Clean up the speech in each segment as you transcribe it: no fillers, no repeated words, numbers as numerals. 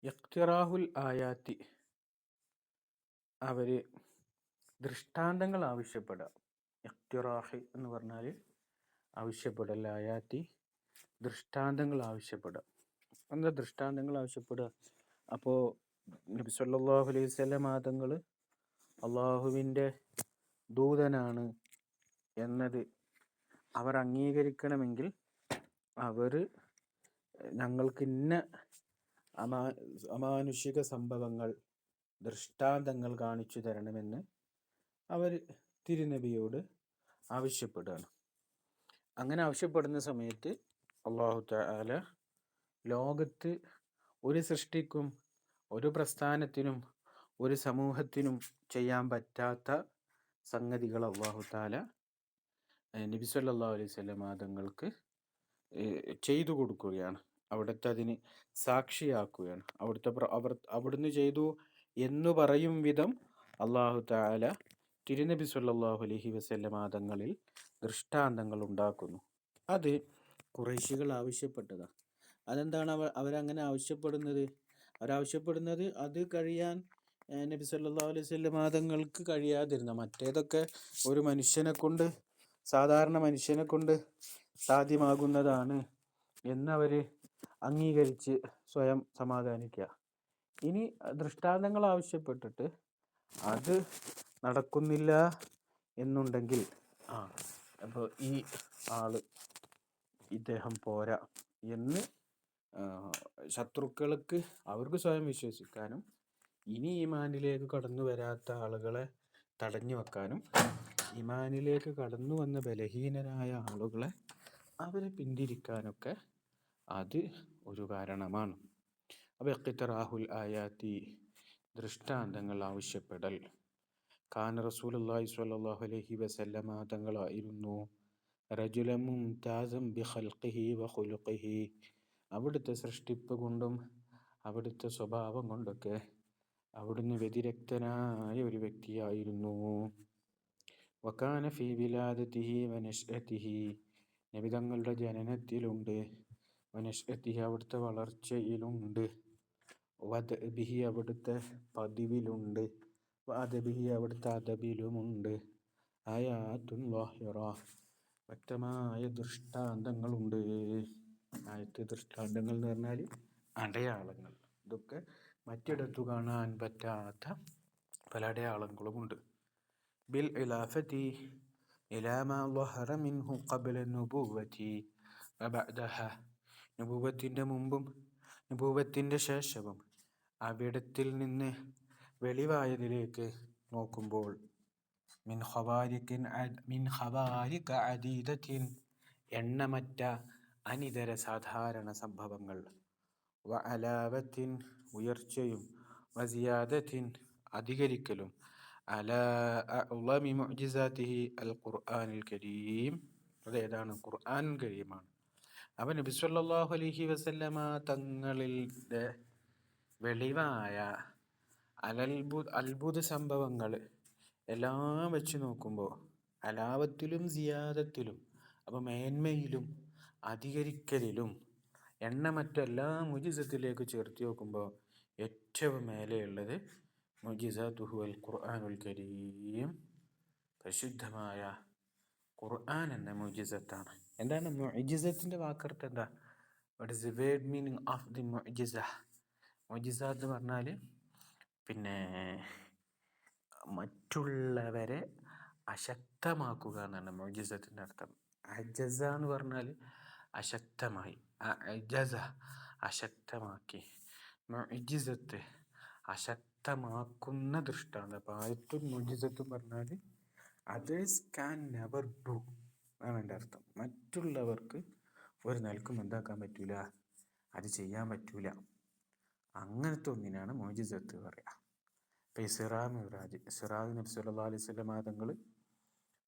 ഇഖ്തിറാഹുൽ ആയാത്തി, അവർ ദൃഷ്ടാന്തങ്ങൾ ആവശ്യപ്പെടുക. ഇഖ്തിറാഹ് എന്ന് പറഞ്ഞാൽ ആവശ്യപ്പെടൽ, ആയാത്തി ദൃഷ്ടാന്തങ്ങൾ ആവശ്യപ്പെടുക. എന്താ ദൃഷ്ടാന്തങ്ങൾ ആവശ്യപ്പെടുക? അപ്പോൾ നബി സല്ലല്ലാഹു അലൈഹി വസല്ലം തങ്ങൾ അള്ളാഹുവിൻ്റെ ദൂതനാണ് എന്നത് അവർ അംഗീകരിക്കണമെങ്കിൽ അവർ ഞങ്ങൾക്ക് ഇന്ന അമാനുഷിക സംഭവങ്ങൾ, ദൃഷ്ടാന്തങ്ങൾ കാണിച്ചു തരണമെന്ന് അവർ തിരുനബിയോട് ആവശ്യപ്പെടുകയാണ്. അങ്ങനെ ആവശ്യപ്പെടുന്ന സമയത്ത് അല്ലാഹു തആല ലോകത്ത് ഒരു സൃഷ്ടിക്കും, ഒരു പ്രസ്ഥാനത്തിനും, ഒരു സമൂഹത്തിനും ചെയ്യാൻ പറ്റാത്ത സംഗതികൾ അല്ലാഹു തആല നബി സല്ലല്ലാഹു അലൈഹി വസല്ലം തങ്ങൾക്ക് ചെയ്തു കൊടുക്കുകയാണ്. അവിടുത്തെ അതിന് സാക്ഷിയാക്കുകയാണ്. അവിടുന്ന് ചെയ്തു എന്ന് പറയും വിധം അല്ലാഹു തആല തിരുനബി സല്ലല്ലാഹു അലൈഹി വസല്ലം തങ്ങളിൽ ദൃഷ്ടാന്തങ്ങൾ ഉണ്ടാക്കുന്നു. അത് ഖുറൈശികൾ ആവശ്യപ്പെട്ടതാണ്. അതെന്താണ് അവരങ്ങനെ ആവശ്യപ്പെടുന്നത്? അവരാവശ്യപ്പെടുന്നത് അത് കഴിയാൻ നബി സല്ലല്ലാഹു അലൈഹി വസല്ലം തങ്ങൾക്ക് കഴിയാതിരുന്ന, മറ്റേതൊക്കെ ഒരു സാധാരണ മനുഷ്യനെ കൊണ്ട് സാധ്യമാകുന്നതാണ് എന്നവർ അംഗീകരിച്ച് സ്വയം സമാധാനിക്കുക. ഇനി ദൃഷ്ടാന്തങ്ങൾ ആവശ്യപ്പെട്ടിട്ട് അത് നടക്കുന്നില്ല എന്നുണ്ടെങ്കിൽ, അപ്പോൾ ഈ ആള് ഇദ്ദേഹം പോരാ എന്ന് ശത്രുക്കൾക്ക് അവർക്ക് സ്വയം വിശ്വസിക്കാനും, ഇനി ഈമാനിലേക്ക് കടന്നു വരാത്ത ആളുകളെ തടഞ്ഞു വെക്കാനും, ഈമാനിലേക്ക് കടന്നു വന്ന ബലഹീനരായ ആളുകളെ അവരെ പിന്തിരിക്കാനൊക്കെ അത് ഒരു കാരണമാണ്. അപ്പോൾ ഇഖ്തിറാഹുൽ ആയാത്തി, ദൃഷ്ടാന്തങ്ങൾ ആവശ്യപ്പെടൽ. കാന റസൂലുള്ളാഹി സ്വല്ലല്ലാഹു അലൈഹി വസല്ലമ തങ്ങളായിരുന്നു റജുലൻ മുംതാസൻ ബിഖൽഖിഹി വഖുലുഖിഹി, അവിടുത്തെ സൃഷ്ടിപ്പ് കൊണ്ടും അവിടുത്തെ സ്വഭാവം കൊണ്ടൊക്കെ അവിടുന്ന് വ്യതിരക്തനായ ഒരു വ്യക്തിയായിരുന്നു. വകാന ഫീ വിലാദതിഹി വനശ്അതിഹി, നബി തങ്ങളുടെ ജനനത്തിലുണ്ട്, വനശ്അതിഹി അവിടുത്തെ വളർച്ചയിലുണ്ട്, വദഅബിഹി അവിടുത്തെ പതിവിലുണ്ട്, വഅദബിഹി അവിടുത്തെ അദബിലുമുണ്ട്, ആയാത്തുൻ ളാഹിറ വ്യക്തമായ ദൃഷ്ടാന്തങ്ങളുണ്ട്. ദൃഷ്ടാന്തങ്ങൾ എന്ന് പറഞ്ഞാൽ അടയാളങ്ങൾ. ഇതൊക്കെ മറ്റിടത്തു കാണാൻ പറ്റാത്ത പല അടയാളങ്ങളുമുണ്ട്. ബിൽ ഇലാഫതി ഇലാ മാ ളഹറ മിൻഹു ഖബ്ല നുബുവതി വബഅദഹ, നുബുവത്തിന്റെ മുമ്പും നുബുവത്തിന്റെ ശേഷവും അവിടത്തിൽ നിന്ന് വെളിവായതിലേക്ക് നോക്കുമ്പോൾ, മിൻ ഖവാരിക അദീദത്തിൻ എണ്ണമറ്റ അനിതര സാധാരണ സംഭവങ്ങൾ, വഅലാവത്തിൻ ഉയർച്ചയും, വസിയാദത്തിൻ അധികരിക്കലും, അലാ അഅ്ളമി മുഅ്ജിസാതിഹി അൽ ഖുർആനുൽ കരീം, അതേതാണ്? ഖുർആനുൽ കരീമാണ്. അവൻ നബി സല്ലല്ലാഹു അലൈഹി വസല്ലമ തങ്ങളുടെ വെളിവായ അത്ഭുത സംഭവങ്ങൾ എല്ലാം വെച്ച് നോക്കുമ്പോൾ, അലാവത്തിലും സിയാദത്തിലും, അപ്പോൾ മേന്മയിലും അധികരിക്കലിലും എണ്ണമറ്റ എല്ലാ മുഅ്ജിസത്തിലേക്ക് ചേർത്ത് നോക്കുമ്പോൾ ഏറ്റവും മേലെയുള്ളത് മുഅ്ജിസാതുഹു അൽ ഖുർആനുൽ കരീം, പരിശുദ്ധമായ ഖുർആൻ എന്ന മുഅ്ജിസത്താണ്. എന്താണ് മുഅ്ജിസത്തിന്റെ വാക്കർത്ഥം? എന്താ? What is the word meaning of the മുഅ്ജിസ? മുഅ്ജിസ എന്ന് പറഞ്ഞാൽ മറ്റുള്ളവരെ അശക്തമാക്കുക എന്നാണ് മുഅ്ജിസത്തിന്റെ അർത്ഥം. അജസ എന്ന് പറഞ്ഞാൽ അശക്തമായി, അജസ അശക്തമാക്കി, മുഅ്ജിസത്ത് അശക്തമാക്കുന്ന ദൃഷ്ടാന്തം. അപ്പോൾ ആയത്തും മുഅ്ജിസത്തും പറഞ്ഞാൽ അതേഴ്സ് ക്യാൻ നെവർ ഡു ആണ് എൻ്റെ അർത്ഥം. മറ്റുള്ളവർക്ക് ഒരു നിലക്കും എന്താക്കാൻ പറ്റൂല, അത് ചെയ്യാൻ പറ്റൂല. അങ്ങനത്തെ ഒന്നിനാണ് മുഅ്ജിസത്ത് പറയുക. ഇപ്പോൾ ഇസ്റാ മിഅ്റാജ്, നബി സല്ലല്ലാഹു അലൈഹി വസല്ലം തങ്ങൾ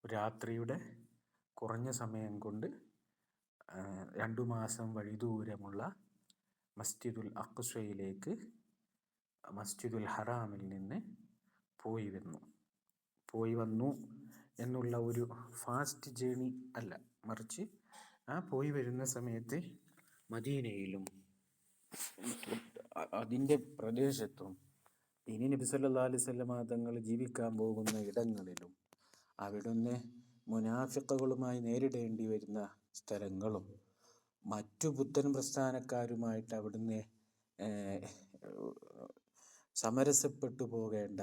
രാത്രിയുടെ കുറഞ്ഞ സമയം കൊണ്ട് 2 മാസം വഴി ദൂരമുള്ള മസ്ജിദുൽ അഖ്സയിലേക്ക്, മസ്ജിദുൽ ഹറാമിൽ നിന്ന് പോയി വന്നു എന്നുള്ള ഒരു ഫാസ്റ്റ് ജേണി അല്ല, മറിച്ച് പോയി വരുന്ന സമയത്ത് മദീനയിലും അതിൻ്റെ പ്രദേശത്തും ഇനി നബി സല്ലല്ലാഹു അലൈഹി വസല്ലമ തങ്ങൾ ജീവിക്കാൻ പോകുന്ന ഇടങ്ങളിലും അവിടുന്ന് മുനാഫിക്കുകളുമായി നേരിടേണ്ടി വരുന്ന സ്ഥലങ്ങളും മറ്റു പുത്തൻ പ്രസ്ഥാനക്കാരുമായിട്ട് അവിടുന്ന് സമരസപ്പെട്ടു പോകേണ്ട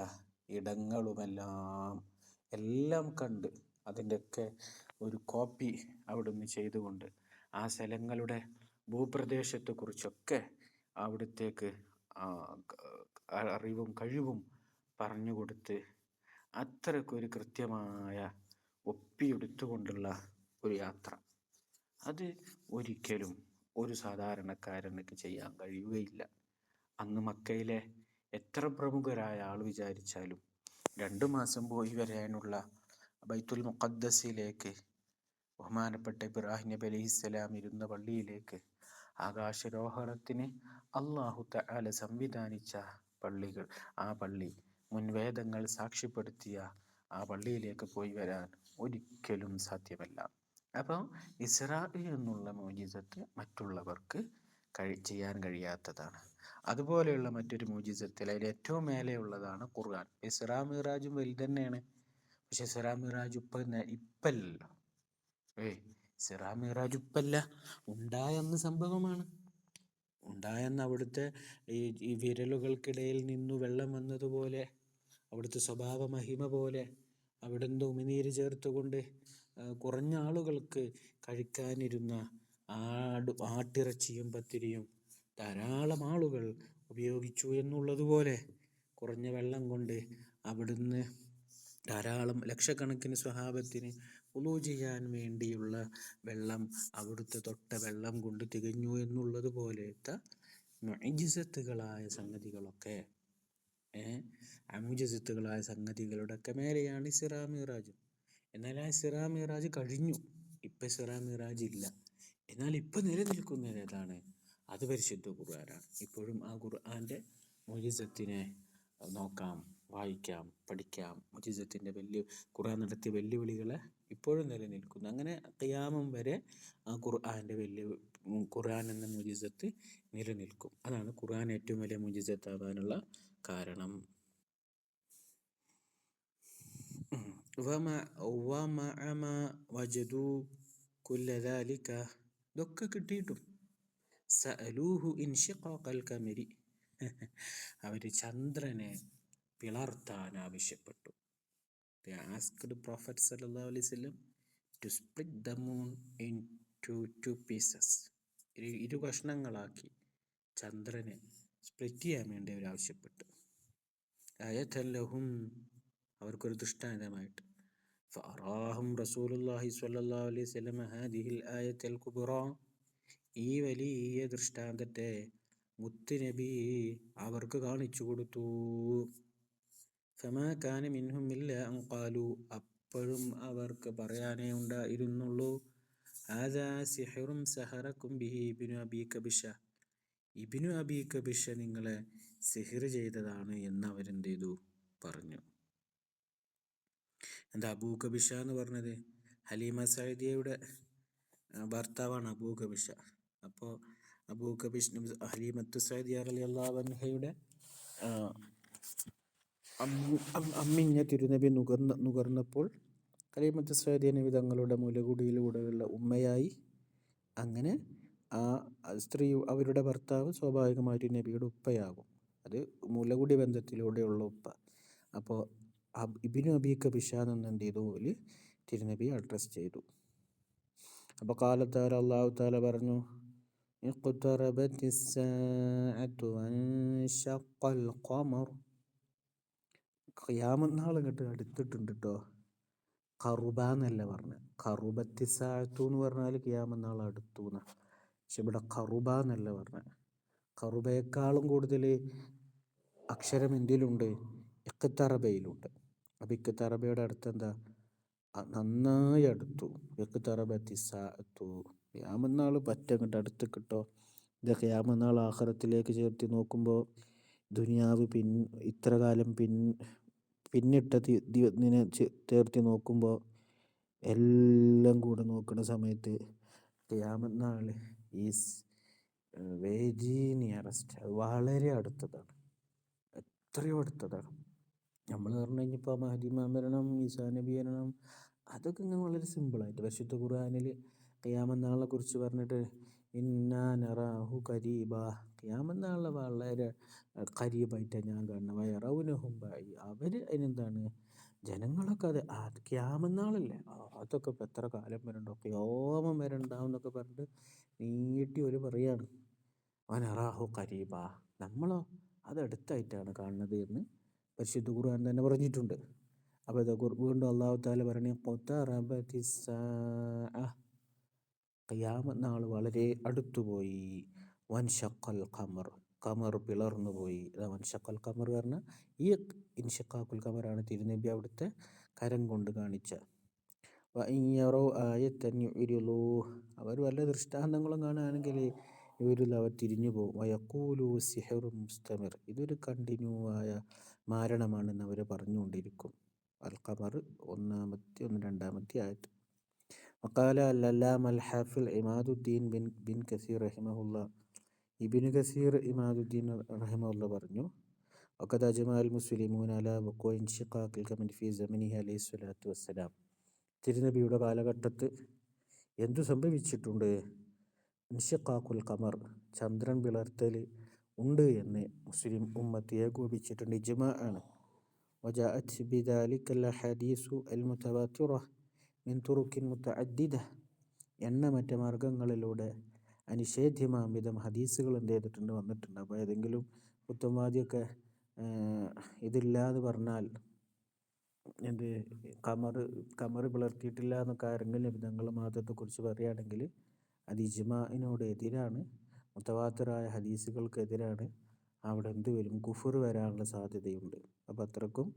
ഇടങ്ങളുമെല്ലാം എല്ലാം കണ്ട് അതിൻ്റെയൊക്കെ ഒരു കോപ്പി അവിടുന്ന് ചെയ്തുകൊണ്ട് ആ സ്ഥലങ്ങളുടെ ഭൂപ്രദേശത്തെക്കുറിച്ചൊക്കെ അവിടത്തേക്ക് അറിവും കഴിവും പറഞ്ഞു കൊടുത്ത് അത്രക്കൊരു കൃത്യമായ ഒപ്പിയെടുത്തുകൊണ്ടുള്ള ഒരു യാത്ര, അത് ഒരിക്കലും ഒരു സാധാരണക്കാരനക്ക് ചെയ്യാൻ കഴിയുകയില്ല. അന്ന് മക്കയിലെ എത്ര പ്രമുഖരായ ആൾ വിചാരിച്ചാലും 2 മാസം പോയി വരാനുള്ള ബൈത്തുൽ മുഖദ്ദസിലേക്ക് ബഹുമാനപ്പെട്ട ഇബ്രാഹിം നബി അലൈഹിസ്സലാം ഇരുന്ന പള്ളിയിലേക്ക് ആകാശരോഹണത്തിന് അല്ലാഹു തആല സംവിധാനിച്ച പള്ളികൾ, ആ പള്ളി മുൻവേദങ്ങൾ സാക്ഷ്യപ്പെടുത്തിയ ആ പള്ളിയിലേക്ക് പോയി വരാൻ ഒരിക്കലും സാധ്യമല്ല. അപ്പോൾ ഇസ്രാ എന്നുള്ള മോജിസത്ത് മറ്റുള്ളവർക്ക് ചെയ്യാൻ കഴിയാത്തതാണ്. അതുപോലെയുള്ള മറ്റൊരു മോജിസത്തിൽ അതിൽ ഏറ്റവും മേലെയുള്ളതാണ് ഖുർആൻ. ഇസ്രാ മിറാജും വലുത് തന്നെയാണ്. പക്ഷെ ഇസ്രാ മിറാജ് ഇപ്പല്ലല്ലോ. ഇസ്രാ മിറാജ് ഇപ്പല്ല, ഉണ്ടായെന്ന സംഭവമാണ്. ഉണ്ടായെന്ന് അവിടുത്തെ ഈ വിരലുകൾക്കിടയിൽ നിന്നു വെള്ളം വന്നതുപോലെ, അവിടുത്തെ സ്വഭാവ മഹിമ പോലെ അവിടുന്ന് ഉമിനീര് ചേർത്തുകൊണ്ട് കുറഞ്ഞ ആളുകൾക്ക് കഴിക്കാനിരുന്ന ആട്ടിറച്ചിയും പത്തിരിയും ധാരാളം ആളുകൾ ഉപയോഗിച്ചു എന്നുള്ളതുപോലെ കുറഞ്ഞ വെള്ളം കൊണ്ട് അവിടുന്ന് ധാരാളം ലക്ഷക്കണക്കിന് സ്വഹാബത്തിന് വുളൂ ചെയ്യാൻ വേണ്ടിയുള്ള വെള്ളം അവിടുത്തെ തൊട്ട വെള്ളം കൊണ്ട് തികഞ്ഞു എന്നുള്ളത് പോലത്തെ മുഅ്ജിസത്തുകളായ സംഗതികളൊക്കെ മുഅ്ജിസത്തുകളായ സംഗതികളുടെ ഒക്കെ മേലെയാണ് ഇസ്രാ മിറാജ്. എന്നാൽ ആ ഇസ്രാ മിറാജ് കഴിഞ്ഞു, ഇപ്പം ഇസ്രാ മിറാജ് ഇല്ല. എന്നാൽ ഇപ്പം നിലനിൽക്കുന്നത് ഏതാണ്? അത് പരിശുദ്ധ ഖുർആനാണ്. ഇപ്പോഴും ആ ഖുർആൻ്റെ മുഅ്ജിസത്തിനെ നോക്കാം, വായിക്കാം, പഠിക്കാം. മുഅ്ജിസത്തിൻ്റെ ഖുർആൻ നടത്തിയ വെല്ലുവിളികളെ ഇപ്പോഴും നിലനിൽക്കുന്നു. അങ്ങനെ ഖിയാമം വരെ ആ ഖുർആൻ എന്ന മുഅ്ജിസത്ത് നിലനിൽക്കും. അതാണ് ഖുർആൻ ഏറ്റവും വലിയ മുഅ്ജിസത്താവാനുള്ള കാരണം. ഇതൊക്കെ കിട്ടിയിട്ടും സഅലൂഹു ഇൻഷിഖാഖൽ ഖമരി, അവർ ചന്ദ്രനെ പിളർത്താൻ ആവശ്യപ്പെട്ടു. They asked the Prophet sallallahu alaihi wasallam to split the moon into 2 pieces. ഇരു കഷ്ണങ്ങളാക്കി ചന്ദ്രനെ സ്പ്ലിറ്റ് ചെയ്യാൻ വേണ്ടി അവർ ആവശ്യപ്പെട്ടു. ആയതൻ ലഹും, അവർക്കൊരു ദൃഷ്ടാന്തമായിട്ട്. ഫഅറാഹും റസൂലുള്ളാഹി സ്വല്ലല്ലാഹു അലൈഹി വസല്ലം ഹാദിഹിൽ ആയത്തുൽ കുബ്റാ, ഈ വലിയ ദൃഷ്ടാന്തത്തെ മുത്തുനബി അവർക്ക് കാണിച്ചു കൊടുത്തു. ഫമാ കാന മിൻഹും ഇല്ലാ അൻ ഖാലു, അപ്പോഴും അവർക്ക് പറയാനേ ഉണ്ടായിരുന്നുള്ളൂ, ഹാദാ സിഹ്റുൻ സഹറകും ബിഹി ഇബ്നു അബീ കബിശ, ഇബ്നു അബീ കബിശ നിങ്ങളെ സിഹ്ർ ചെയ്തതാണ് എന്ന് അവരെന്ത് ചെയ്തു, പറഞ്ഞു. എന്താ അബൂ കബിശ എന്ന് പറഞ്ഞത്? ഹലീമ സഅദിയയുടെ ഭർത്താവാണ് അബൂ കബിശ. അപ്പോൾ അബൂ കബിശ ഹലീമത്തു സഅദിയ റളിയല്ലാഹു അൻഹയുടെ അമ്മിഞ്ഞ തിരുനബി നുകർന്നപ്പോൾ ഹലീമത്തു സഅദിയ നബി തങ്ങളുടെ മുലകുടിയിലൂടെയുള്ള ഉമ്മയായി. അങ്ങനെ ആ സ്ത്രീ, അവരുടെ ഭർത്താവ് സ്വാഭാവികമായിട്ടും നബിയുടെ ഉപ്പയാകും. അത് മുലകുടി ബന്ധത്തിലൂടെയുള്ള ഉപ്പ. അപ്പോൾ ഇബ്നു അബീ കബിശ എന്ന് എന്ത് ചെയ്തു, തിരുനബി അഡ്രസ് ചെയ്തു. അപ്പോൾ കാലത്താൽ അല്ലാഹു തആല പറഞ്ഞു, ഇഖ്തറബത്തിസ്സാഅതു വൻശഖൽ ഖമർ, ഖിയാമത്ത് നാൾ ഇങ്ങോട്ട് അടുത്തിട്ടുണ്ട് കേട്ടോ. ഖറുബ എന്നല്ല പറഞ്ഞത്. ഖറുബത്തിസ്സാഅതു എന്ന് പറഞ്ഞാൽ ഖിയാമത്ത് നാൾ അടുത്തു എന്നാണ്. പക്ഷെ ഇവിടെ ഖറുബ എന്നല്ല പറഞ്ഞത്. ഖറുബയേക്കാളും കൂടുതൽ അക്ഷരം എന്തിലുണ്ട്? ഇഖ്തറബയിലുണ്ട്. അപ്പോൾ ഇഖ്തറബയുടെ അടുത്ത് എന്താ? നന്നായി അടുത്തു. ഇഖ്തറബത്തിസ്സാഅതു, ഖിയാമത്ത് നാൾ പറ്റങ്ങോട്ട് അടുത്ത് കിട്ടോ. ഇത് ഖിയാമത്ത് നാൾ ആഖിറത്തിലേക്ക് ചേർത്തി നോക്കുമ്പോൾ ദുനിയാവ് ഇത്ര കാലം പിന്നിട്ട ഇതിനെ ചേർത്തി നോക്കുമ്പോൾ എല്ലാം കൂടെ നോക്കുന്ന സമയത്ത് ഖിയാമത്ത് നാൾ ഈസ് വെരി നിയറസ്റ്റ്, അത് വളരെ അടുത്തതാണ്, എത്രയോ അടുത്തതാണ്. നമ്മൾ പറഞ്ഞു കഴിഞ്ഞപ്പോൾ മഹദിമാമരണം, ഈസാ നബി മരണം, അതൊക്കെ ഇങ്ങനെ വളരെ സിമ്പിളായിട്ട് പരിശുദ്ധ ഖുർആനിൽ ഖിയാമത്ത് നാളിനെ കുറിച്ച് പറഞ്ഞിട്ട് ഇന്നാ നറാഹു കരീബ, ഖിയാമത്ത് നാളിനെ വളരെ കരീബായിട്ടാണ് ഞാൻ കാണുന്നത്. വയറൗനഹും ബഈദ, അവർ അതിനെന്താണ് ജനങ്ങളൊക്കെ അത് ഖിയാമത്ത് നാളല്ലേ, അതൊക്കെ ഇപ്പം എത്ര കാലം വരണ്ടോ, ഖിയാമം വരെ ഉണ്ടാവും എന്നൊക്കെ പറഞ്ഞിട്ട് നീട്ടി ഒരു പറയാണ്. വനറാഹു കരീബ, നമ്മളോ അത് അടുത്തായിട്ടാണ് കാണുന്നത് എന്ന് പരിശുദ്ധ ഖുർആൻ തന്നെ പറഞ്ഞിട്ടുണ്ട്. അപ്പോൾ ഇത് വീണ്ടും അല്ലാഹു തആല പറയണേ ഖിയാമത്ത് നാൾ വളരെ അടുത്തുപോയി. വൻഷക്കൽ ഖമർ, ഖമർ പിളർന്നു പോയി. വൻഷക്കൽ ഖമർ പറഞ്ഞാൽ ഈ ഇൻഷിഖാഖുൽ ഖമറാണ് തിരുനബി അവിടുത്തെ കരം കൊണ്ട് കാണിച്ച. വഇൻയറൗ ആയത്തൻ യുരിളൂ, അവർ വല്ല ദൃഷ്ടാന്തങ്ങളും കാണുകയാണെങ്കിൽ ഇവരിൽ അവർ തിരിഞ്ഞു പോകും. വയഖൂലു സിഹ്റുൻ മുസ്തമിർ, ഇതൊരു കണ്ടിന്യൂ ആയ മാരണമാണെന്ന് അവർ പറഞ്ഞുകൊണ്ടിരിക്കും. അൽ ഖമർ 1-2 ആയത്ത്. വഖാല അൽ-അല്ലാമ അൽ-ഹാഫിൾ ഇമാദുദ്ദീൻ ബിൻ കസീർ റഹിമഹുല്ലാ, ഇബ്നു കസീർ ഇമാദുദ്ദീൻ റഹിമഹുല്ലാ പറഞ്ഞു, വഖദ് അജ്മഅ അൽ മുസ്ലിമൂന അലാ വഖൂഇ ഇൻഷിഖാഖിൽ ഖമർ ഫീ സമനിഹി അലൈഹി സ്വലാത്തു വസ്സലാം, തിരുനബിയുടെ കാലഘട്ടത്ത് എന്തു സംഭവിച്ചിട്ടുണ്ട്, ഇൻഷിഖാഖുൽ ഖമർ, ചന്ദ്രൻ പിളർത്തൽ ഉണ്ട് എന്ന് മുസ്ലിം ഉമ്മത്ത് ഏകോപിച്ചിട്ടുണ്ട്, ഇജ്മാ ആണ്. വജാഅത് ബിദാലികൽ അഹദീസു അൽ മുതവാത്തിറ മിൻ തുറുക്കിൻ മുതഅദ്ദിദ, എണ്ണമറ്റ മാർഗങ്ങളിലൂടെ അനിഷേധ്യമാം വിധം ഹദീസുകൾ എന്ത് ചെയ്തിട്ടുണ്ട്, വന്നിട്ടുണ്ട്. അപ്പോൾ ഏതെങ്കിലും പുത്തൻവാദിയൊക്കെ ഇതില്ലാന്ന് പറഞ്ഞാൽ, എന്ത് ഖമർ പിളർത്തിയിട്ടില്ല എന്നൊക്കെ ആരെങ്കിലും നബിതങ്ങളുടെ മതത്തെക്കുറിച്ച് പറയുകയാണെങ്കിൽ അത് ഇജ്മാഇനോട് എതിരാണ്, മുതവാത്തിറായ ഹദീസുകൾക്കെതിരാണ്. അവിടെ എന്ത് വരും, കുഫർ വരാനുള്ള സാധ്യതയുണ്ട്. അപ്പോൾ അത്രക്കും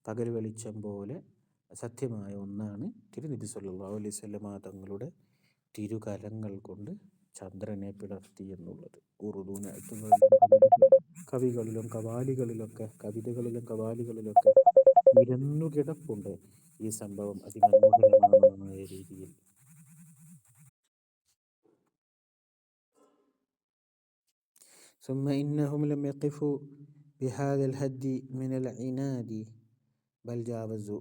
പകൽ വെളിച്ചം പോലെ സത്യമായ ഒന്നാണ് തിരുനബി സല്ലല്ലാഹു അലൈഹി വസല്ലം തങ്ങളുടെ തിരുകരങ്ങൾ കൊണ്ട് ചന്ദ്രനെ പിളർത്തി എന്നുള്ളത്. ഉറുദു കവികളിലും കവാലികളിലൊക്കെ, കവിതകളിലും കവാലികളിലൊക്കെ നിരന്നു കിടപ്പുണ്ട് ഈ സംഭവം അതിമനോഹരമായ രീതിയിൽ. ثم إنهم لم يقفوا بهذا الحد من العناد بل جاوزوا,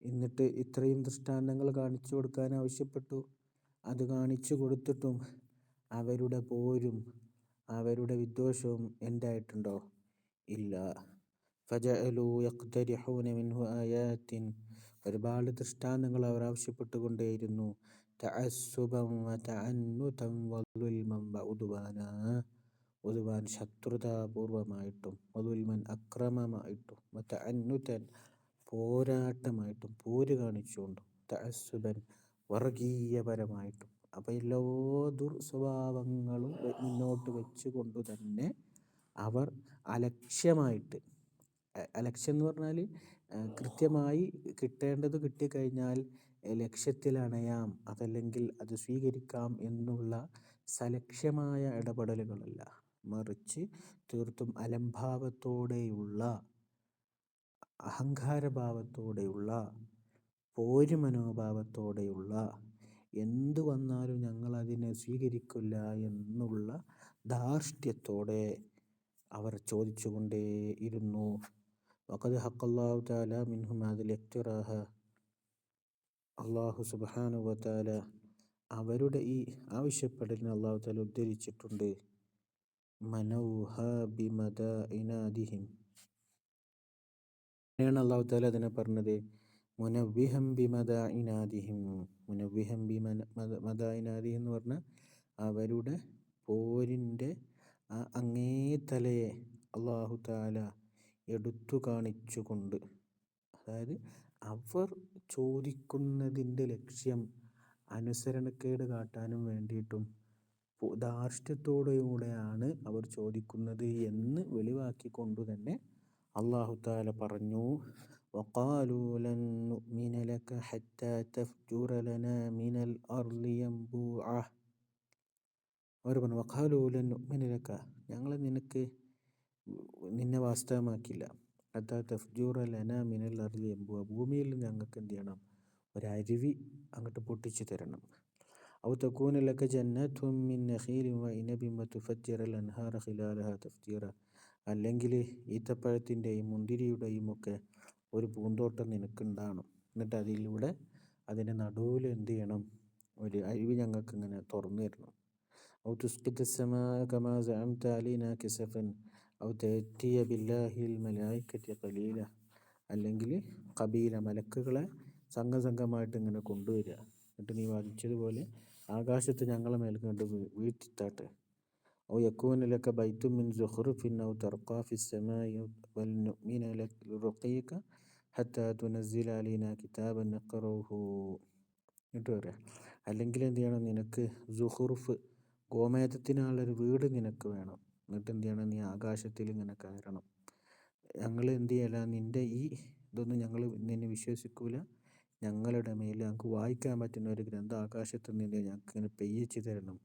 എന്നിട്ട് ഇത്രയും ദൃഷ്ടാന്തങ്ങൾ കാണിച്ചു കൊടുക്കാൻ ആവശ്യപ്പെട്ടു. അത് കാണിച്ചു കൊടുത്തിട്ടും അവരുടെ പോരും അവരുടെ വിദ്വേഷവും എന്തായിട്ടുണ്ടോ, ഇല്ല. ഫജഅലു യഖ്തരിഹൂന മിൻഹു ആയാത്തിൻ, ഒരുപാട് ദൃഷ്ടാന്തങ്ങൾ അവർ ആവശ്യപ്പെട്ടുകൊണ്ടേയിരുന്നു. തഅസ്സുബൻ വതഅന്നുതൻ വളുൽമൻ വഉദ്വാനാ, ഉദ്വാൻ ശത്രുതാപൂർവമായിട്ടും, വളുൽമൻ അക്രമമായിട്ടും, വതഅന്നുതൻ പോരാട്ടമായിട്ടും, പോര് കാണിച്ചുകൊണ്ടും, തഅസ്സുബൻ വർഗീയപരമായിട്ടും. അപ്പോൾ എല്ലാ ദുർസ്വഭാവങ്ങളും മുന്നോട്ട് വെച്ചുകൊണ്ട് തന്നെ അവർ അലക്ഷ്യമായിട്ട്, അലക്ഷ്യം എന്ന് പറഞ്ഞാൽ കൃത്യമായി കിട്ടേണ്ടത് കിട്ടിക്കഴിഞ്ഞാൽ ലക്ഷ്യത്തിൽ അണയാം, അതല്ലെങ്കിൽ അത് സ്വീകരിക്കാം എന്നുള്ള സലക്ഷ്യമായ ഇടപെടലുകളല്ല, മറിച്ച് തീർത്തും അലംഭാവത്തോടെയുള്ള, അഹങ്കാരഭാവത്തോടെയുള്ള, പോര് മനോഭാവത്തോടെയുള്ള, എന്തു വന്നാലും ഞങ്ങൾ അതിനെ സ്വീകരിക്കില്ല എന്നുള്ള ധാർഷ്ട്യത്തോടെ അവർ ചോദിച്ചുകൊണ്ടേയിരുന്നു. വഖദ് ഹഖല്ലാഹു തആല മിൻഹും ഹാദിൽ ഇഖ്തിറാഹ, അല്ലാഹു സുബ്ഹാനഹു വ തആല അവരുടെ ഈ ആവശ്യപ്പെടലിനെ അല്ലാഹു തആല ഉദ്ധരിച്ചിട്ടുണ്ട്. മനൗഹ ബിമദാഇനാദിഹിം, അങ്ങനെയാണ് അല്ലാഹു തആല അതിനെ പറഞ്ഞത്. മുനവ്വിഹം ബിമദാഇനാദിഹിം, മുനവ്വിഹം ബിമദാഇനാദിഹിം എന്ന് പറഞ്ഞാൽ അവരുടെ പോരിൻ്റെ ആ അങ്ങേ തലയെ അല്ലാഹു തആല എടുത്തു കാണിച്ചുകൊണ്ട്, അതായത് അവർ ചോദിക്കുന്നതിൻ്റെ ലക്ഷ്യം അനുസരണക്കേട് കാട്ടാനും വേണ്ടിയിട്ടും ധാർഷ്ട്യത്തോടുകൂടെയാണ് അവർ ചോദിക്കുന്നത് എന്ന് വെളിവാക്കിക്കൊണ്ടു തന്നെ അല്ലാഹു തആല പറഞ്ഞു. വഖാലൂ ലൻ നുഅ്മിന ലക ഹത്താ തഫ്ജുറ ലനാ മിനൽ അർളി യൻബൂഅ, അവർ പറഞ്ഞു വഖാലൂ ലൻ നുഅ്മിന ലക, ഞങ്ങൾ നിന്നെ വാസ്തവമാക്കില്ല, ഹത്താ തഫ്ജുറ ലനാ മിനൽ അർളി യൻബൂഅ, ഭൂമിയിൽ ഞങ്ങൾക്ക് എന്ത് ചെയ്യണം, ഒരരുവി അങ്ങോട്ട് പൊട്ടിച്ചു തരണം. ഔ തകൂന ലക ജന്നത്തും മിൻ നഖീലിൻ വഇനബിൻ വതുഫജ്ജിറൽ അൻഹാറ ഖിലാലഹാ തഫ്ജീറ. അല്ലെങ്കിൽ ഈത്തപ്പഴത്തിൻ്റെയും മുന്തിരിയുടെയും ഒക്കെ ഒരു പൂന്തോട്ടം നിനക്കുണ്ടാകണം. എന്നിട്ട് അതിലൂടെ അതിൻ്റെ നടുവിൽ എന്ത് ചെയ്യണം, ഒരു അരുവി ഞങ്ങൾക്ക് ഇങ്ങനെ തുറന്നു തരണം. ഔ തുസ്ഖിത സമാ കമാ സഅംത അലൈനാ കിസഫൻ ഔ തഅതിയ ബില്ലാഹിൽ മലായികതി ഖലീല. അല്ലെങ്കിൽ ഖബീല, മലക്കുകളെ സംഘമായിട്ട് ഇങ്ങനെ കൊണ്ടുവരിക. എന്നിട്ട് നീ വാദിച്ചതുപോലെ ആകാശത്ത് ഞങ്ങളെ മേൽ കണ്ട് വീഴ്ത്തിത്താട്ടെ. ഔ യകൂന ലക ബൈത്തും മിൻ സുഖ്റുഫിൻ ഔ തർഖാ ഫിസ്സമാഇ വൽ നുഅ്മിന ലിറുഖീക ഹത്താ തുനസ്സില അലൈനാ കിതാബൻ നഖറഉഹു. എന്നിട്ട് പറയാം, അല്ലെങ്കിൽ എന്ത് ചെയ്യണം, നിനക്ക് സുഹുറുഫ്, ഗോമേതത്തിനുള്ളൊരു വീട് നിനക്ക് വേണം. എന്നിട്ട് എന്ത് ചെയ്യണം, നീ ആകാശത്തിൽ ഇങ്ങനെ കയറണം. ഞങ്ങൾ എന്ത് ചെയ്യല, നിൻ്റെ ഈ ഇതൊന്നും ഞങ്ങൾ നിന്നെ വിശ്വസിക്കൂല. ഞങ്ങളുടെ മേൽ ഞങ്ങൾക്ക് വായിക്കാൻ പറ്റുന്ന ഒരു ഗ്രന്ഥം ആകാശത്ത് നിന്ന് ഞങ്ങൾക്ക് ഇങ്ങനെ പെയ്യിച്ചു തരണം.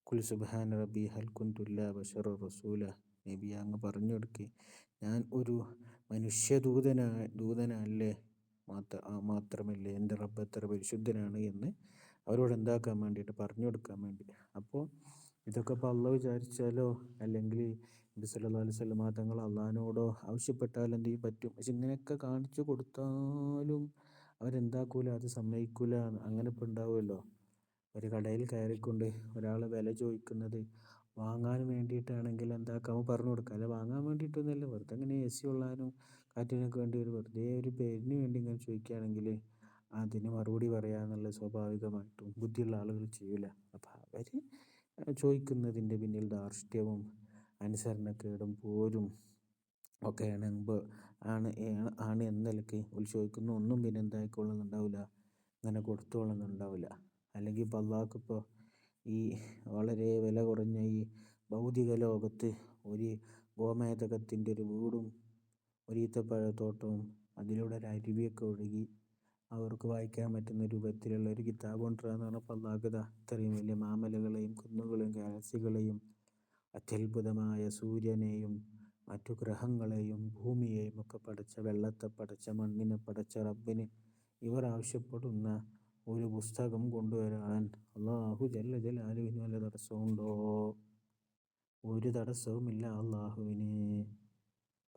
കുൽ സുബ്ഹാന റബ്ബി ഹൽ കുന്തു ഇല്ലാ ബശറ റസൂല. നബി അങ്ങ് പറഞ്ഞു കൊടുക്കുക, ഞാൻ ഒരു ദൂതനല്ലേ, മാത്രമല്ലേ എൻ്റെ റബ്ബ് എത്ര പരിശുദ്ധനാണ് എന്ന് അവരോട് എന്താക്കാൻ വേണ്ടിയിട്ട്, പറഞ്ഞു കൊടുക്കാൻ വേണ്ടി. അപ്പോൾ ഇതൊക്കെ ഇപ്പോൾ അള്ളാഹ് വിചാരിച്ചാലോ അല്ലെങ്കിൽ നബി സല്ലല്ലാഹു അലൈഹി വസല്ലം തങ്ങൾ അള്ളാഹിനോടോ ആവശ്യപ്പെട്ടാൽ എന്ത് ചെയ്യും പറ്റും. പക്ഷെ ഇങ്ങനെയൊക്കെ കാണിച്ചു കൊടുത്താലും അവരെന്താക്കൂല, അത് സമ്മതിക്കൂല. അങ്ങനെ ഇപ്പോൾ ഉണ്ടാവുമല്ലോ, ഒരു കടയിൽ കയറിക്കൊണ്ട് ഒരാൾ വില ചോദിക്കുന്നത് വാങ്ങാൻ വേണ്ടിയിട്ടാണെങ്കിൽ എന്താക്കാമോ പറഞ്ഞു കൊടുക്കുക. അല്ല വാങ്ങാൻ വേണ്ടിയിട്ടൊന്നുമല്ല, വെറുതെ ഇങ്ങനെ എ സി കൊള്ളാനും കാറ്റിനൊക്കെ വേണ്ടി വെറുതെ ഒരു പേരിന് വേണ്ടി ഇങ്ങനെ ചോദിക്കുകയാണെങ്കിൽ അതിന് മറുപടി പറയാന്നുള്ളത് സ്വാഭാവികമായിട്ടും ബുദ്ധിയുള്ള ആളുകൾ ചെയ്യില്ല. അപ്പം അവർ ചോദിക്കുന്നതിൻ്റെ പിന്നിൽ ധാർഷ്ട്യവും അനുസരണക്കേടും പോരും ഒക്കെയാണ് ആണ് എന്ന നിലയ്ക്ക് ചോദിക്കുന്ന ഒന്നും പിന്നെ എന്തായിക്കൊള്ളുന്നുണ്ടാവില്ല, അങ്ങനെ കൊടുത്തോളുന്നുണ്ടാവില്ല. അല്ലെങ്കിൽ ഇപ്പോൾ അള്ളാഹ്ക്കിപ്പോൾ ഈ വളരെ വില കുറഞ്ഞ ഈ ഭൗതിക ലോകത്ത് ഒരു ഗോമേതകത്തിൻ്റെ ഒരു വീടും ഒരു ഈത്തപ്പഴത്തോട്ടവും അതിലൂടെ ഒരു അരുവിയൊക്കെ ഒഴുകി അവർക്ക് വായിക്കാൻ പറ്റുന്ന രൂപത്തിലുള്ള ഒരു കിതാബ് കൊണ്ടുവരാന്ന് പറഞ്ഞപ്പോൾ അള്ളാഹ് ഇത്രയും വലിയ മാമലകളെയും കുന്നുകളെയും ഗാലക്സികളെയും അത്യത്ഭുതമായ സൂര്യനെയും മറ്റു ഗ്രഹങ്ങളെയും ഭൂമിയെയും ഒക്കെ പടച്ച, വെള്ളത്തെ പടച്ച, മണ്ണിനെ പടച്ച റബ്ബിന് ഇവർ ആവശ്യപ്പെടുന്ന ഒരു പുസ്തകം കൊണ്ടുവരാൻ അള്ളാഹു ജല്ല ജലാലുവിന് വല്ല തടസ്സമുണ്ടോ? ഒരു തടസ്സവുമില്ല അള്ളാഹുവിന്.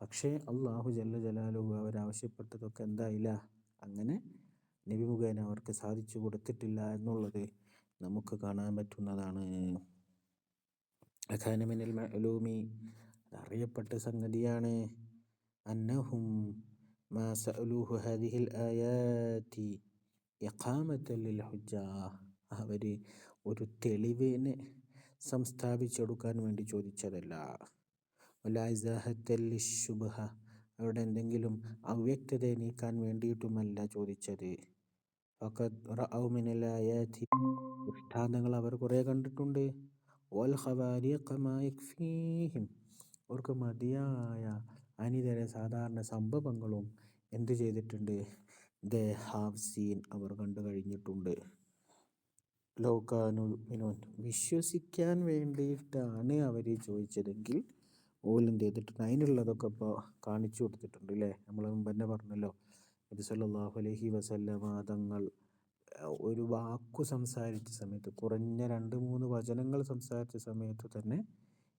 പക്ഷേ അള്ളാഹു ജല്ല ജലാലുഹു അവരാവശ്യപ്പെട്ടതൊക്കെ എന്തായില്ല, അങ്ങനെ നബി മുഖേന അവർക്ക് സാധിച്ചു കൊടുത്തിട്ടില്ല എന്നുള്ളത് നമുക്ക് കാണാൻ പറ്റുന്നതാണ്. അഖാന മിനൽ മഅലൂമി, അറിയപ്പെട്ട സംഗതിയാണ്, അന്നഹും മാ സഅലൂഹു ഹാദിഹിൽ ആയാതി ഇഖാമത്തൻ ലിൽ ഹുജ്ജ. അവർ ഒരു തെളിവിനെ സംസ്ഥാപിച്ചെടുക്കാൻ വേണ്ടി ചോദിച്ചതല്ല. വലാ ഇസാഹത്തൻ ലിശ്ശുബ്ഹ, അവിടെ എന്തെങ്കിലും അവ്യക്തതയെ നീക്കാൻ വേണ്ടിയിട്ടുമല്ല ചോദിച്ചത്. ഫഖദ് റഅൗ മിനൽ ആയാതി, ദൃഷ്ടാന്തങ്ങൾ അവർ കുറേ കണ്ടിട്ടുണ്ട്. വൽ ഖവാരിഖ മാ യക്ഫീഹിം, അവർക്ക് മതിയായ അനിതര സാധാരണ സംഭവങ്ങളും എന്ത് ചെയ്തിട്ടുണ്ട്, ദേ ഹാവ് സീൻ, അവർ കണ്ടു കഴിഞ്ഞിട്ടുണ്ട്. ലൗകാനു മിനൂൻ, വിശ്വസിക്കാൻ വേണ്ടിയിട്ടാണ് അവർ ചോദിച്ചതെങ്കിൽ ഓലെന്ത് ചെയ്തിട്ടുണ്ട്, അതിനുള്ളതൊക്കെ ഇപ്പോൾ കാണിച്ചു കൊടുത്തിട്ടുണ്ട് അല്ലേ. നമ്മൾ മുമ്പ് തന്നെ പറഞ്ഞല്ലോ, നബി സല്ലല്ലാഹു അലൈഹി വസല്ലമ തങ്ങൾ ഒരു വാക്കു സംസാരിച്ച സമയത്ത്, കുറഞ്ഞ 2-3 വചനങ്ങൾ സംസാരിച്ച സമയത്ത് തന്നെ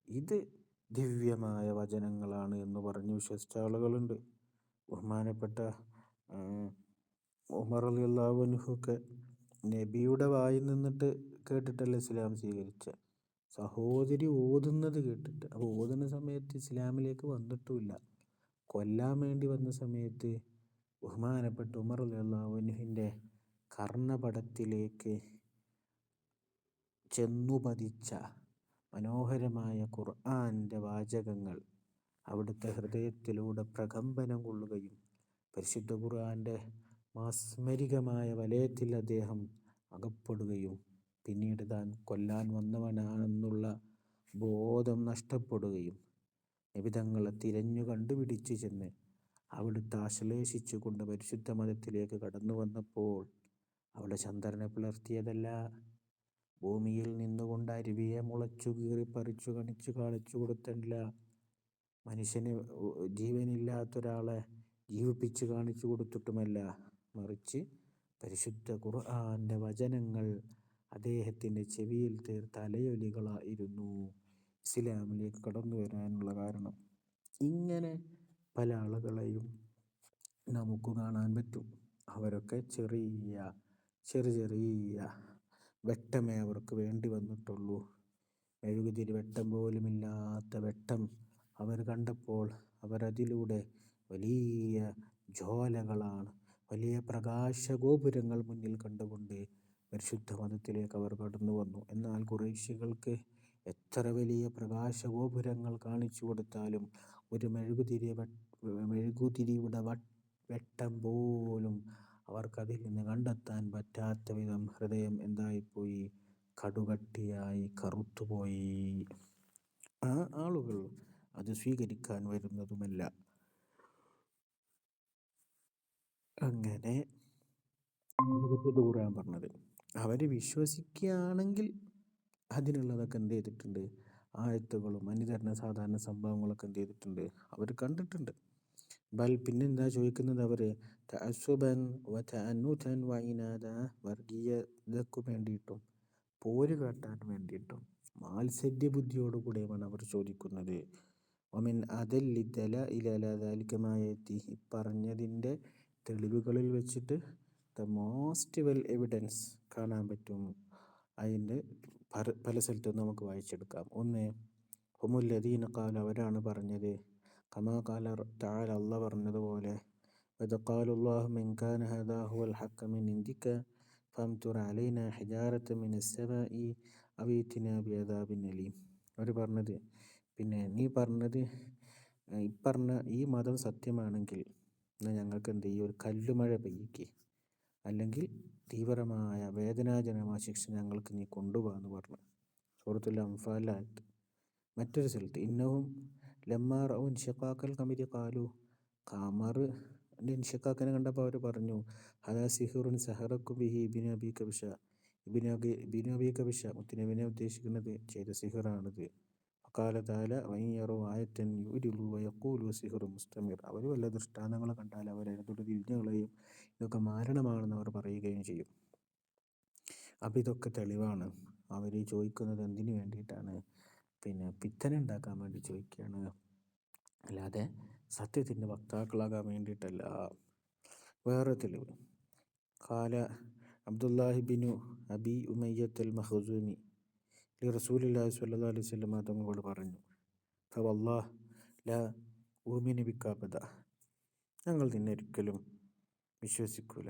ഇത് ദിവ്യമായ വചനങ്ങളാണ് എന്ന് പറഞ്ഞ് വിശ്വസിച്ച ആളുകളുണ്ട്. ബഹുമാനപ്പെട്ട ഉമർ റളിയല്ലാഹു അൻഹു ഒക്കെ നബിയുടെ വായിൽ നിന്നിട്ട് കേട്ടിട്ടല്ല ഇസ്ലാം സ്വീകരിച്ച, സഹോദരി ഓതുന്നത് കേട്ടിട്ട്. അപ്പോൾ ഓതുന്ന സമയത്ത് ഇസ്ലാമിലേക്ക് വന്നിട്ടുമില്ല. കൊല്ലാൻ വേണ്ടി വന്ന സമയത്ത് ബഹുമാനപ്പെട്ട ഉമർ റളിയല്ലാഹു അൻഹുവിൻ്റെ കർണപടത്തിലേക്ക് ചെന്നു പതിച്ച മനോഹരമായ ഖുർആൻ്റെ വാചകങ്ങൾ അവിടുത്തെ ഹൃദയത്തിലൂടെ പ്രകമ്പനം കൊള്ളുകയും പരിശുദ്ധ ഖുർആൻ്റെ മാസ്മരികമായ വലയത്തിൽ അദ്ദേഹം അകപ്പെടുകയും പിന്നീട് താൻ കൊല്ലാൻ വന്നവനാണെന്നുള്ള ബോധം നഷ്ടപ്പെടുകയും നബി തങ്ങളെ തിരഞ്ഞു കണ്ടുപിടിച്ച് ചെന്ന് അവിടുത്തെ ആശ്ലേഷിച്ചുകൊണ്ട് പരിശുദ്ധ മതത്തിലേക്ക് കടന്നു വന്നപ്പോൾ അവിടെ ചന്ദ്രനെ പിളർത്തിയതല്ല, ഭൂമിയിൽ നിന്നുകൊണ്ട് അരുവിയെ മുളച്ചു കീറി പറിച്ചു കണിച്ചു കാണിച്ചു കൊടുത്തല്ല, മനുഷ്യന് ജീവനില്ലാത്തൊരാളെ ജീവിപ്പിച്ച് കാണിച്ചു കൊടുത്തിട്ടുമല്ല, മറിച്ച് പരിശുദ്ധ ഖുർആൻ്റെ വചനങ്ങൾ അദ്ദേഹത്തിൻ്റെ ചെവിയിൽ തലയൊലികളായിരുന്നു ഇസ്ലാമിലേക്ക് കടന്നു വരാനുള്ള കാരണം. ഇങ്ങനെ പല ആളുകളെയും നമുക്ക് കാണാൻ പറ്റും. അവരൊക്കെ ചെറിയ ചെറിയ വെട്ടമേ അവർക്ക് വേണ്ടി വന്നിട്ടുള്ളൂ. മെഴുകുതിരി വെട്ടം പോലുമില്ലാത്ത വെട്ടം അവർ കണ്ടപ്പോൾ അവരതിലൂടെ വലിയ ജ്വാലകളാണ്, വലിയ പ്രകാശഗോപുരങ്ങൾ മുന്നിൽ കണ്ടുകൊണ്ട് പരിശുദ്ധ മതത്തിലേക്ക് അവർ കടന്നു വന്നു. എന്നാൽ ഖുറൈശികൾക്ക് എത്ര വലിയ പ്രകാശഗോപുരങ്ങൾ കാണിച്ചു കൊടുത്താലും ഒരു മെഴുകുതിരിയുടെ വെട്ടം പോലും അവർക്കതിൽ നിന്ന് കണ്ടെത്താൻ പറ്റാത്ത വിധം ഹൃദയം എന്തായിപ്പോയി? കടുകട്ടിയായി കറുത്തുപോയി. ആ ആളുകൾ അത് സ്വീകരിക്കാൻ വരുന്നതുമല്ല. അങ്ങനെ ദൂരാൻ പറഞ്ഞത് അവർ വിശ്വസിക്കുകയാണെങ്കിൽ അതിനുള്ളതൊക്കെ എന്ത് ചെയ്തിട്ടുണ്ട്? ആയത്തുകളും അനുകരണ സാധാരണ സംഭവങ്ങളൊക്കെ എന്ത് ചെയ്തിട്ടുണ്ട്? അവർ കണ്ടിട്ടുണ്ട്. പിന്നെന്താ ചോദിക്കുന്നത്? അവർ തഅസ്സുബൻ വതഅന്നുതൻ വഇനാദ, വർഗീയതയ്ക്കു വേണ്ടിയിട്ടും പോര് കാട്ടാൻ വേണ്ടിയിട്ടും മാത്സര്യ ബുദ്ധിയോടുകൂടിയുമാണ് അവർ ചോദിക്കുന്നത്. ഒമിൻ അദല്ലി ദലാഇല അലാ ദാലിക മാ യഅതി, പറഞ്ഞതിൻ്റെ തെളിവുകളിൽ വെച്ചിട്ട് ദ മോസ്റ്റ് വെൽ എവിഡൻസ് കാണാൻ പറ്റും. അതിൻ്റെ പല സ്ഥലത്തും നമുക്ക് വായിച്ചെടുക്കാം. ഒന്ന്, ഹുമുല്ലദീന ഖാല, അവരാണ് പറഞ്ഞത്, കമാ ഖാല തആല, അല്ലാഹ് പറഞ്ഞതുപോലെ, വഇദ് ഖാലുല്ലാഹുമ്മ ഇൻ കാന ഹാദാ ഹുവൽ ഹഖ്ഖ മിൻ ഇൻദിക ഫംതുർ അലൈനാ ഹിജാറത്തൻ മിനസ്സമാഇ അവ ഇഅ്തിനാ ബിഅദാബിൻ അലീം. അവർ പറഞ്ഞത്, പിന്നെ നീ പറഞ്ഞത് ഇപ്പറഞ്ഞ ഈ മതം സത്യമാണെങ്കിൽ എന്നാൽ ഞങ്ങൾക്ക് എന്ത് ചെയ്യും? ഒരു കല്ലുമഴ പെയ്യിക്ക്, അല്ലെങ്കിൽ തീവ്രമായ വേദനാജനകമായ ശിക്ഷ ഞങ്ങൾക്ക് നീ കൊണ്ടുപോകാന്ന് പറഞ്ഞു. സൂറത്തുൽ അൻഫാലിലായിട്ട്. മറ്റൊരു സ്ഥലത്ത്, ഇന്നഹും ലമ്മാ റഔ ഇൻശിഖാഖൽ ഖമരി ഖാലു, ഖമറിൻ്റെ ഇൻശിഖാഖിനെ കണ്ടപ്പോൾ അവർ പറഞ്ഞു, ഹദാ സിഹ്റുൻ സഹറക്കും ബിഹി ഇബ്നു അബീ കബീഷ, ഇബ്നു അബീ കബീഷ മുത്തുനബിനെ ഉദ്ദേശിക്കുന്നത് ചെയ്ത സിഹ്റാണിത്. ഖാല തആല വഇൻ യറൗ ആയത്തൻ യുരിദു വയഖൂലു സിഹ്റുൻ മുസ്തമിർ, അവർ വല്ല ദൃഷ്ടാന്തങ്ങൾ കണ്ടാൽ അവർ അതിനോട് തിരിഞ്ഞുകളയും, ഇതൊക്കെ മാരണമാണെന്ന് അവർ പറയുകയും ചെയ്യും. അപ്പം ഇതൊക്കെ തെളിവാണ്. അവർ ചോദിക്കുന്നത് എന്തിനു വേണ്ടിയിട്ടാണ്? പിന്നെ പിത്തന ഉണ്ടാക്കാൻ വേണ്ടി ചോദിക്കുകയാണ്, അല്ലാതെ സത്യത്തിൻ്റെ വക്താക്കളാകാൻ വേണ്ടിയിട്ടല്ല. വേറെ തെളിവ്, ഖാല അബ്ദുല്ലാഹി ബിനു അബി ഉമയ്യത്തുൽ മഖ്സൂമി റസൂലുള്ളാഹി സ്വല്ലല്ലാഹു അലൈഹി വസല്ലം തങ്ങളോട് പറഞ്ഞു, ഫവല്ലാഹ് ലാ ഉമിനു ബിക അബദ, ഞങ്ങൾ നിന്നെ ഒരിക്കലും വിശ്വസിക്കൂല,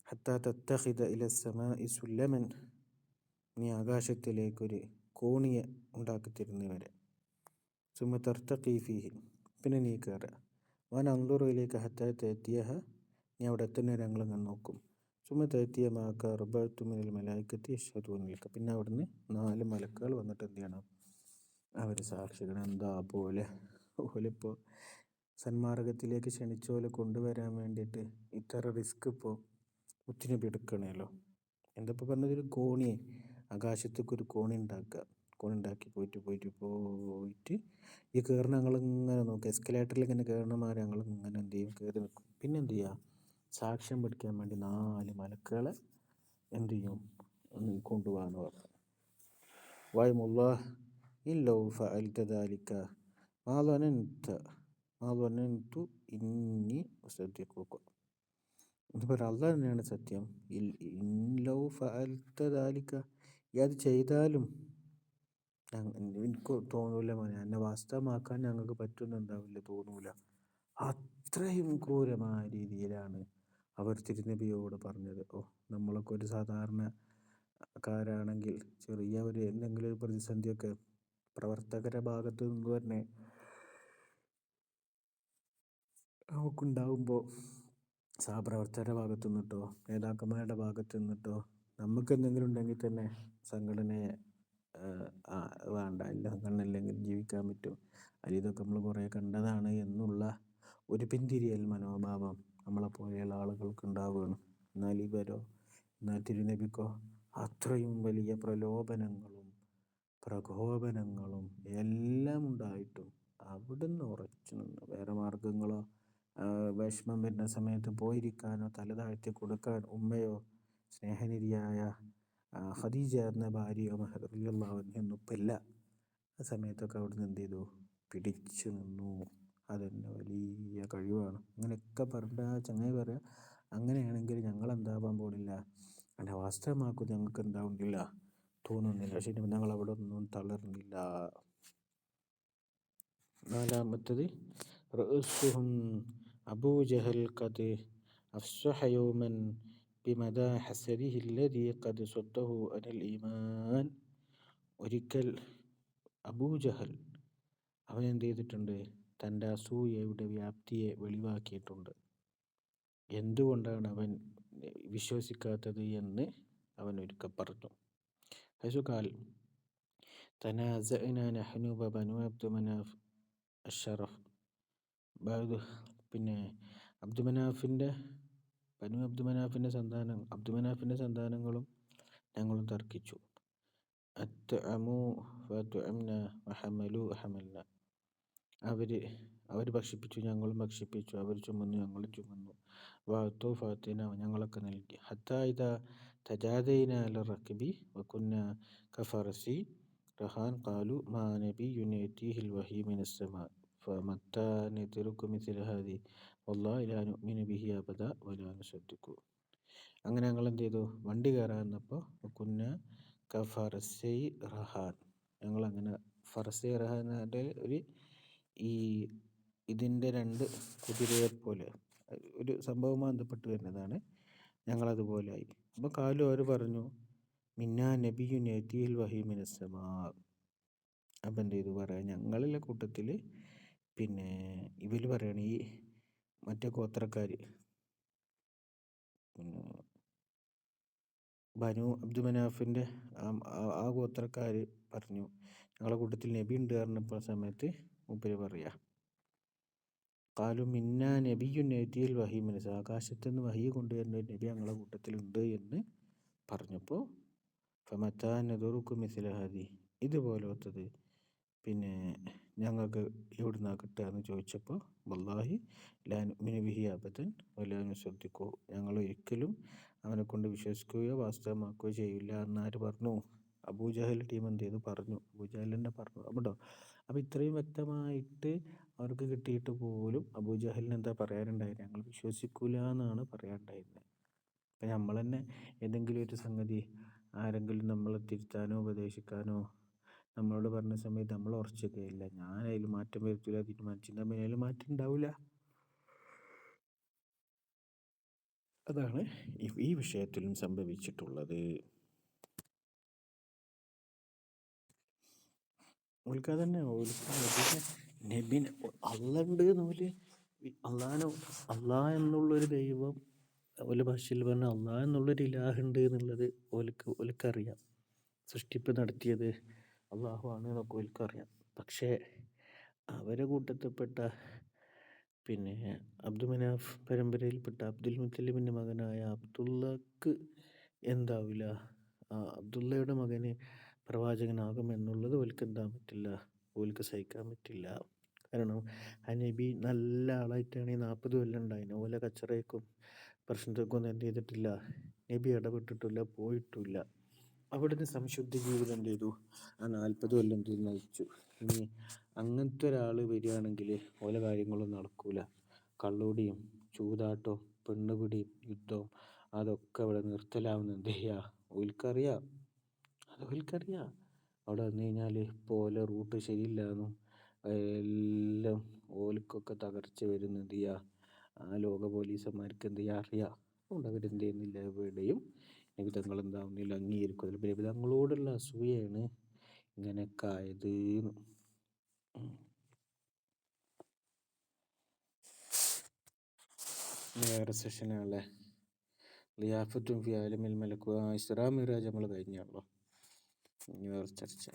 ഹത്താ തത്തഖിദ ഇലസ്സമാഇ സുല്ലമൻ, നീ ആകാശത്തിലേക്കൊരു കോണിയെ ഉണ്ടാക്കിത്തരുന്നവരെ, സുമ്മ തർത്തഖീ ഫീഹി, പിന്നെ നീ കയറുക, വനൻദുറു ഇലൈക ഹത്താ തഅതിയഹ, നീ അവിടെ എത്തുന്നവരെ ഞങ്ങൾ ഇങ്ങനെ നോക്കും, സുമ്മ തഅതിയ മഅക അർബഅതു മിനൽ മലായികത്തി യശ്ഹദൂന ലക, പിന്നെ അവിടുന്ന് 4 മലക്കുകൾ വന്നിട്ട് എന്ത് ചെയ്യണം? അവർ സാക്ഷികൾ. എന്താ ഓലിപ്പോൾ സന്മാർഗത്തിലേക്ക് ക്ഷണിച്ചോലെ കൊണ്ടുവരാൻ വേണ്ടിയിട്ട് ഇത്ര റിസ്ക് ഇപ്പോൾ മുത്തുനബി എടുക്കണമല്ലോ. എന്തപ്പോൾ പറഞ്ഞത്? ഒരു കോണിയെ, ആകാശത്തേക്കൊരു കോണി ഉണ്ടാക്കുക, കോണി ഉണ്ടാക്കി പോയിട്ട് ഈ കയറുന്ന ഞങ്ങളിങ്ങനെ നോക്കുക, എസ്കലേറ്ററിൽ ഇങ്ങനെ കയറണമാരെ ഞങ്ങളിങ്ങനെ എന്ത് ചെയ്യും? കയറി നിൽക്കും. പിന്നെ എന്ത് ചെയ്യുക? സാക്ഷ്യം പഠിക്കാൻ വേണ്ടി 4 മലക്കുകളെ എന്ത് ചെയ്യും? കൊണ്ടുപോകാന്ന് പറഞ്ഞു. വൈമുല്ലാഹ് ഇൻ ലൗ ഫഅൽത ദാലിക മാ ളനൻതു ഇന്നി ഉസദ്ദിഖുക, ഇതുപോലെ അല്ലാഹ് തന്നെയാണ് സത്യം, ഇൻ ലൗ ഫഅൽത ദാലിക, അത് ചെയ്താലും എനിക്ക് തോന്നൂല മോനെ, എന്നെ വാസ്തവമാക്കാൻ ഞങ്ങൾക്ക് പറ്റുന്നുണ്ടാവില്ല, തോന്നൂല. അത്രയും ക്രൂരമായ രീതിയിലാണ് അവർ തിരുനബിയോട് പറഞ്ഞത്. നമ്മളൊക്കെ ഒരു സാധാരണക്കാരാണെങ്കിൽ ചെറിയ എന്തെങ്കിലും ഒരു പ്രതിസന്ധിയൊക്കെ പ്രവർത്തകരുടെ ഭാഗത്തു നിന്ന് തന്നെ നമുക്കുണ്ടാകുമ്പോൾ, സഹപ്രവർത്തകരുടെ ഭാഗത്തു നിന്നിട്ടോ നേതാക്കന്മാരുടെ ഭാഗത്തു നിന്നിട്ടോ നമുക്ക് എന്തെങ്കിലും ഉണ്ടെങ്കിൽ തന്നെ സംഘടനയെ വേണ്ട, എല്ലാ സംഘടന ഇല്ലെങ്കിൽ ജീവിക്കാൻ പറ്റും, അല്ലെങ്കിൽ ഇതൊക്കെ നമ്മൾ കുറേ കണ്ടതാണ് എന്നുള്ള ഒരു പിന്തിരിയൽ മനോഭാവം നമ്മളെപ്പോലെയുള്ള ആളുകൾക്ക് ഉണ്ടാവുകയാണ്. എന്നാൽ തിരുനബിക്കോ അത്രയും വലിയ പ്രലോഭനങ്ങളും പ്രകോപനങ്ങളും എല്ലാം ഉണ്ടായിട്ടും അവിടുന്ന് ഉറച്ചു നിന്ന്, വേറെ മാർഗങ്ങളോ വിഷമം വരുന്ന സമയത്ത് പോയിരിക്കാനോ തല താഴ്ത്തി കൊടുക്കാൻ ഉമ്മയോ സ്നേഹനിധിയായ ഖദീജ എന്ന ഭാര്യ ഉമർ റളിയല്ലാഹു അൻഹ ഒന്നുമില്ല. ആ സമയത്തൊക്കെ അവിടുന്ന് എന്ത് ചെയ്തു? പിടിച്ചു നിന്നു. അതെന്നെ വലിയ കഴിവാണ്. അങ്ങനെയൊക്കെ പറഞ്ഞിട്ട് ആ ചങ്ങായി പറയാം, അങ്ങനെയാണെങ്കിൽ ഞങ്ങൾ എന്താവാൻ പോണില്ല, അങ്ങനെ വാസ്തവമാക്കും ഞങ്ങൾക്ക് എന്താവുന്നില്ല, തോന്നുന്നില്ല. പക്ഷേ ഞങ്ങൾ അവിടെ ഒന്നും തളർന്നില്ല. നാലാമത്തത് റഅസുഹും അബൂജഹൽ ഖദ് അഫ്സഹ യൗമൻ ബിമദാ ഹസദിഹി അല്ലദീ ഖദ് സദ്ദഹു അനിൽ ഈമാൻ. ഒരിക്കൽ അബൂജഹൽ അവൻ എന്ത് ചെയ്തിട്ടുണ്ട്? തൻ്റെ അസൂയയുടെ വ്യാപ്തിയെ വെളിവാക്കിയിട്ടുണ്ട്. എന്തുകൊണ്ടാണ് അവൻ വിശ്വസിക്കാത്തത് എന്ന് അവൻ ഒരിക്കൽ പറഞ്ഞു. ഹൈസുകാൽ തനാസഅനാ നഹ്നു വബനു അബ്ദു മനാഫ് അഷ്റഫ്. പിന്നെ ബനു അബ്ദുമനാഫിൻ്റെ സന്താനങ്ങളും ഞങ്ങളും തർക്കിച്ചു. അത്അമു ഫഅത്അംന വഹമലു ഹമൽന. അവർ ഭക്ഷിപ്പിച്ചു, ഞങ്ങളും ഭക്ഷിപ്പിച്ചു. അവർ ചുമന്നു, ഞങ്ങളും ചുമന്നു. വഅതു ഫഅതീന, ഞങ്ങളൊക്കെ നൽകി. ഹത്താ ഇദാ തജാദൈനാ അല റക്ബി വകുന്നാ കഫറസി റഹാൻ ഖാലു മാ നബിയ്യുൻ യഅതീഹിൽ വഹീ മിനസ്സമാ ഫമത്താ നദ്റുകു മിസ്ല ഹാദി വല്ലാഹി ലാ നുഅ്മിനു ബിഹി അബദാ വലാ നുസദ്ദിഖു. അങ്ങനെ ഞങ്ങൾ എന്ത് ചെയ്തു? വണ്ടി കയറാൻ വന്നപ്പോൾ കുന്ന കഫറസൈ റഹാൻ, ഞങ്ങളങ്ങനെ ഫറസൈ റഹാൻ ഒരു ഇതിൻ്റെ രണ്ട് കുതിരയെ പോലെ ഒരു സംഭവവുമായി ബന്ധപ്പെട്ട് വരുന്നതാണ്. ഞങ്ങളതുപോലെയായി. അപ്പോൾ കാലു അവർ പറഞ്ഞു, മിന്നാ നബിയുൻ യഅതീഹിൽ വഹീ മിനസ്സമാ. അപ്പം എന്ത് ചെയ്തു പറയാം, ഞങ്ങളിലെ കൂട്ടത്തിൽ പിന്നെ ഇവർ പറയണ ഈ മറ്റേ ഗോത്രക്കാർ, പിന്നെ ബനു അബ്ദുമനാഫിൻ്റെ ആ ഗോത്രക്കാർ പറഞ്ഞു, ഞങ്ങളെ കൂട്ടത്തിൽ നബി ഉണ്ട് പറഞ്ഞപ്പോൾ സമയത്ത് മൂപ്പര് പറയാ, കാലു മിന്നാ നബിയുൻ യഅതീഹിൽ വഹീ മിനസ്സമാ, ആകാശത്ത് നിന്ന് വഹീ കൊണ്ടുവരുന്ന ഒരു നബി ഞങ്ങളെ കൂട്ടത്തിലുണ്ട് എന്ന് പറഞ്ഞപ്പോൾ ഫമത്താ നദ്റുകു മിസ്ല ഹാദി, ഇതുപോലത്തത് പിന്നെ ഞങ്ങൾക്ക് എവിടുന്നാ കിട്ടുക എന്ന് ചോദിച്ചപ്പോൾ വല്ലാഹി ലാ നുഅ്മിനു ബിഹി അബദൻ വലാ നുസദ്ദിഖു, ഞങ്ങൾ ഒരിക്കലും അവനെ കൊണ്ട് വിശ്വസിക്കുകയോ വാസ്തവമാക്കുകയോ ചെയ്യില്ല എന്നാര് പറഞ്ഞു? അബൂജഹൽ ടീം എന്ത് ചെയ്തു? പറഞ്ഞു. അബൂജഹൽ തന്നെ പറഞ്ഞു. കേട്ടോ, അപ്പോൾ ഇത്രയും വ്യക്തമായിട്ട് അവർക്ക് കിട്ടിയിട്ട് പോലും അബൂജഹലിന് എന്താ പറയാനുണ്ടായത്? ഞങ്ങൾ വിശ്വസിക്കൂല എന്നാണ് പറയാനുണ്ടായിരുന്നത്. അപ്പം നമ്മൾ തന്നെ ഏതെങ്കിലും ഒരു സംഗതി ആരെങ്കിലും നമ്മളെ തിരുത്താനോ ഉപദേശിക്കാനോ നമ്മളോട് പറഞ്ഞ സമയത്ത് നമ്മൾ ഉറച്ചൊക്കെയില്ല, ഞാൻ അതിൽ മാറ്റം വരുത്തില്ല, തീരുമാനിച്ചിട്ടുണ്ടെങ്കിൽ അതിൽ മാറ്റം ഉണ്ടാവില്ല. അതാണ് ഈ വിഷയത്തിലും സംഭവിച്ചിട്ടുള്ളത്. ഓൽക്ക് തന്നെ നബിനെ അള്ളുണ്ട് എന്നോല് അള്ളാഹ് എന്നുള്ളൊരു ദൈവം, ഓലെ ഭാഷയിൽ പറഞ്ഞ അള്ളാഹ് എന്നുള്ളൊരു ഇലാഹുണ്ട് എന്നുള്ളത് ഓൽക്കറിയാം. സൃഷ്ടിപ്പ് നടത്തിയത് അള്ളാഹു ആണ് എന്നൊക്കെ ഓൽക്കറിയാം. പക്ഷേ അവരെ കൂട്ടത്തിൽപ്പെട്ട പിന്നെ അബ്ദുമനാഫ് പരമ്പരയിൽപ്പെട്ട അബ്ദുൽ മുത്തലിബിൻ്റെ മകനായ അബ്ദുള്ളക്ക് എന്താവില്ല, അബ്ദുള്ളയുടെ മകന് പ്രവാചകനാകുമെന്നുള്ളത് ഓൽക്ക് എന്താൻ പറ്റില്ല, ഓൽക്ക് സഹിക്കാൻ പറ്റില്ല. കാരണം ആ നബി നല്ല ആളായിട്ടാണ് 40 കൊല്ലം ഉണ്ടായിന്. ഓലെ കച്ചറയ്ക്കും പ്രശ്നത്തേക്കൊന്നും എന്ത് ചെയ്തിട്ടില്ല, നബി ഇടപെട്ടിട്ടില്ല, പോയിട്ടില്ല. അവിടുന്ന് സംശുദ്ധ ജീവിതം എന്ത് ചെയ്തു? ആ 40 കൊല്ലം നയിച്ചു. ഇനി അങ്ങനത്തെ ഒരാൾ വരികയാണെങ്കിൽ ഓല കാര്യങ്ങളൊന്നും നടക്കൂല. കള്ളുടിയും ചൂതാട്ടവും പെണ്ണുപിടിയും യുദ്ധവും അതൊക്കെ അവിടെ നിർത്തലാവുന്ന എന്ത് ചെയ്യുക? ഓൽക്കറിയാം, അത് ഓൽക്കറിയാം. അവിടെ വന്നു കഴിഞ്ഞാൽ ഇപ്പോൾ ഓല റൂട്ട് ശരിയില്ലാന്നും എല്ലാം ഓൽക്കൊക്കെ തകർച്ച വരുന്ന എന്ത് ചെയ്യുക? ആ ലോക പോലീസന്മാർക്ക് എന്ത് ചെയ്യുക? അറിയാം. അതുകൊണ്ട് അവരെന്ത് ചെയ്യുന്നില്ല, എവിടെയും നബിതങ്ങൾ എന്താവുന്നില്ല, അംഗീകരിക്കുന്നില്ല. നബിതങ്ങളോടുള്ള അസൂയയാണ് ഇങ്ങനെയൊക്കെ ആയത്. വേറെ സെഷനാണല്ലേ, ലിയാഫത്തും ഫി ആലമിൽ മലക്ക്. ഇസ്രാ മിഅ്റാജ് നമ്മൾ കഴിഞ്ഞാണല്ലോ, ഇനി വേറെ ചർച്ച.